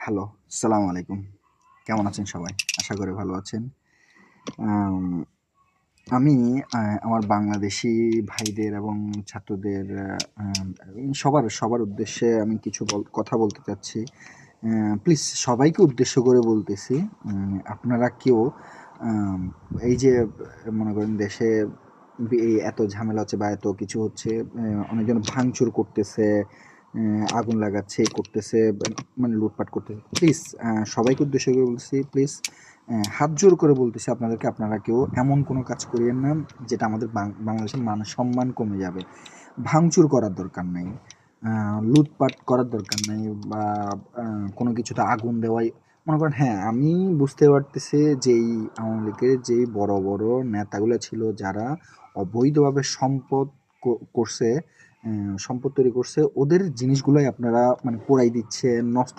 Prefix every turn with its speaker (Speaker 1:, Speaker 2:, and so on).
Speaker 1: Hello, আসসালামু আলাইকুম। কেমন আছেন সবাই? আশা করি ভালো আছেন। আম আমি আমার বাংলাদেশী ভাইদের এবং ছাত্রদের সবার উদ্দেশ্যে আমি কিছু কথা বলতে চাচ্ছি। প্লিজ সবাইকে উদ্দেশ্য করে বলতেছি। আপনারা কেউ আম এই যে মনে করেন দেশে এই এত ঝামেলা হচ্ছে বা এত কিছু হচ্ছে, অনেকজন ভাঙচুর করতেছে, আগুন লাগাচ্ছে, করতেছে, মানে লুটপাট করতেছে। প্লিজ সবাইকে উদ্দেশ্য করে বলতেছি, প্লিজ হাত জোড় করে বলতেছি আপনাদেরকে, আপনারা কেউ এমন কোনো কাজ করিয়েন না যেটা আমাদের বাংলাদেশের মান সম্মান কমে যাবে। ভাঙচুর করার দরকার নাই, লুটপাট করার দরকার নাই, বা কোনো কিছুতে আগুন দেওয়াই মনে করেন। হ্যাঁ, আমি বুঝতে পারতেছি যেই আওয়ামী লীগের যেই বড় বড় নেতাগুলো ছিল যারা অবৈধভাবে সম্পদ করছে, সম্পদ তৈরি করছে, ওদের জিনিসগুলোই আপনারা মানে পোড়াই দিচ্ছেন, নষ্ট